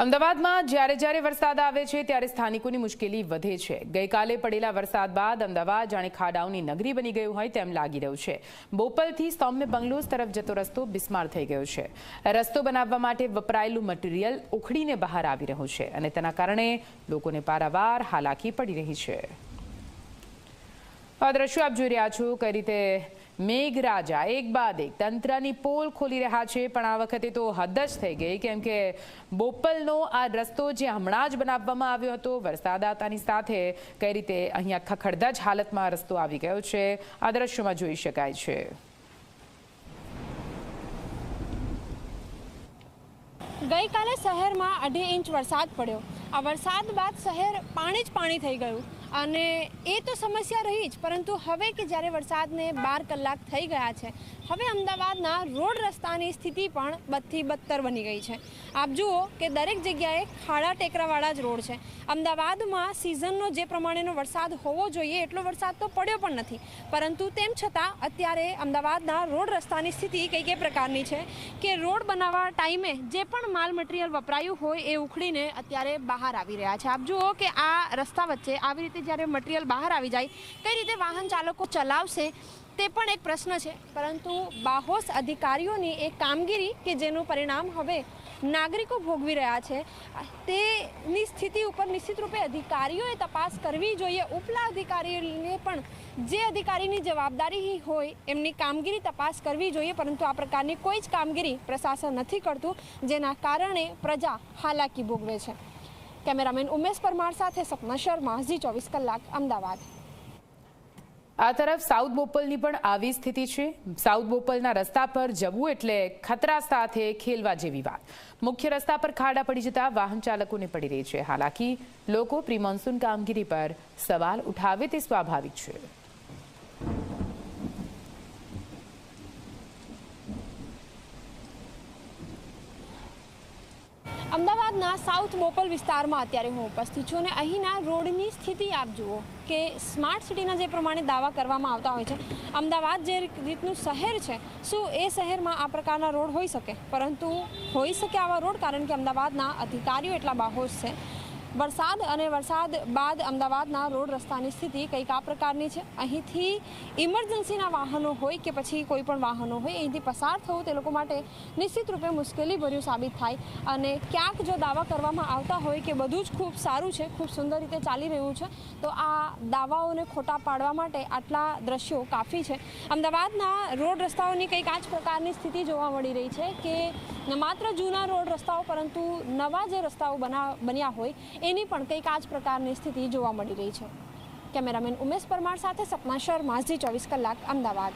અમદાવાદમાં જ્યારે વરસાદ આવે છે ત્યારે સ્થાનિકોની મુશ્કેલી વધે છે। ગઈકાલે પડેલા વરસાદ બાદ અમદાવાદ જાણે ખાડાઓની નગરી બની ગયું હોય તેમ લાગી રહ્યું છે। બોપલથી સૌમ્ય બંગલોઝ તરફ જતો રસ્તો બિસ્માર થઈ ગયો છે। રસ્તો બનાવવા માટે વપરાયેલું મટીરીયલ ઉખડીને બહાર આવી રહ્યું છે અને તેના કારણે લોકોને પારાવાર હાલાકી પડી રહી છે। આ દ્રશ્યો આપ જોઈ રહ્યા છો કઈ રીતે મેઘરાજા એક બાદ એક તંત્રની પોલ ખોલી રહ્યા છે, પણ આ વખતે તો હદ જ થઈ ગઈ, કેમ કે બોપલનો આ રસ્તો જે હમણાં જ બનાવવામાં આવ્યો હતો વરસાદ આવતાની સાથે કઈ રીતે અહીંયા ખખડધજ હાલતમાં રસ્તો આવી ગયો છે, આ દ્રશ્યોમાં જોઈ શકાય છે। ગઈકાલે શહેરમાં 2.5 ઇંચ વરસાદ પડ્યો। આ વરસાદ બાદ શહેર પાણી જ પાણી થઈ ગયું અને એ તો સમસ્યા રહી જ, પરંતુ હવે કે જ્યારે વરસાદને 12 કલાક થઈ ગયા છે, હવે અમદાવાદના રોડ રસ્તાની સ્થિતિ પણ બદથી બદતર બની ગઈ છે। આપ જુઓ કે દરેક જગ્યાએ ખાડા ટેકરાવાળા જ રોડ છે। અમદાવાદમાં સિઝનનો જે પ્રમાણેનો વરસાદ હોવો જોઈએ એટલો વરસાદ તો પડ્યો પણ નથી, પરંતુ તેમ છતાં અત્યારે અમદાવાદના રોડ રસ્તાની સ્થિતિ કઈ પ્રકારની છે કે રોડ બનાવવા ટાઈમે જે પણ માલ મટીરિયલ વપરાયું હોય એ ઉખડીને અત્યારે બહાર આવી રહ્યા છે। આપ જુઓ કે આ રસ્તા વચ્ચે આવી રીતે જ્યારે મટીરિયલ બહાર આવી જાય કઈ રીતે વાહન ચાલકો ચલાવશે તે પણ એક પ્રશ્ન છે, પરંતુ બાહોશ અધિકારીઓની એક કામગીરી કે જેનું પરિણામ હવે નાગરિકો ભોગવી રહ્યા છે તેની સ્થિતિ ઉપર નિશ્ચિત રૂપે અધિકારીઓએ તપાસ કરવી જોઈએ। ઉપલા અધિકારીઓને પણ જે અધિકારીની જવાબદારી હોય એમની કામગીરી તપાસ કરવી જોઈએ, પરંતુ આ પ્રકારની કોઈ જ કામગીરી પ્રશાસન નથી કરતું, જેના કારણે પ્રજા હાલાકી ભોગવે છે। કેમેરામેન ઉમેશ પરમાર સાથે સપના શર્મા, Zee24 કલાક, અમદાવાદ। આ તરફ સાઉથ બોપલની પણ આવી સ્થિતિ છે। સાઉથ બોપલના રસ્તા પર જવું એટલે ખતરા સાથે ખેલવા જેવી વાત। મુખ્ય રસ્તા પર ખાડા પડી જતા વાહન ચાલકોને પડી રહી છે હાલાકી। લોકો પ્રી મોન્સૂન કામગીરી પર સવાલ ઉઠાવે તે સ્વાભાવિક છે। અમદાવાદના સાઉથ બોપલ વિસ્તારમાં અત્યારે હું ઉપસ્થિત છું અને અહીંના રોડની સ્થિતિ આપ જુઓ કે સ્માર્ટ સિટીના જે પ્રમાણે દાવા કરવામાં આવતા હોય છે, અમદાવાદ જે રીતનું શહેર છે, શું એ શહેરમાં આ પ્રકારના રોડ હોઈ શકે? પરંતુ હોઈ શકે આવા રોડ, કારણ કે અમદાવાદના અધિકારીઓ એટલા બાહોશ છે। વરસાદ અને વરસાદ બાદ અમદાવાદના રોડ રસ્તાની સ્થિતિ કંઈક આ પ્રકારની છે। અહીંથી ઇમરજન્સીના વાહનો હોય કે પછી કોઈ પણ વાહનો હોય અહીંથી પસાર થવું તે લોકો માટે નિશ્ચિત રૂપે મુશ્કેલીભર્યું સાબિત થાય અને ક્યાંક જો દાવા કરવામાં આવતા હોય કે બધું જ ખૂબ સારું છે, ખૂબ સુંદર રીતે ચાલી રહ્યું છે, તો આ દાવાઓને ખોટા પાડવા માટે આટલા દ્રશ્યો કાફી છે। અમદાવાદના રોડ રસ્તાઓની કંઈક આ જ પ્રકારની સ્થિતિ જોવા મળી રહી છે કે માત્ર જૂના રોડ રસ્તાઓ, પરંતુ નવા જે રસ્તાઓ બન્યા હોય એની પણ કંઈક આ જ પ્રકારની સ્થિતિ જોવા મળી રહી છે। કેમેરામેન ઉમેશ પરમાર સાથે સપના શર્મા, Zee24 કલાક, અમદાવાદ।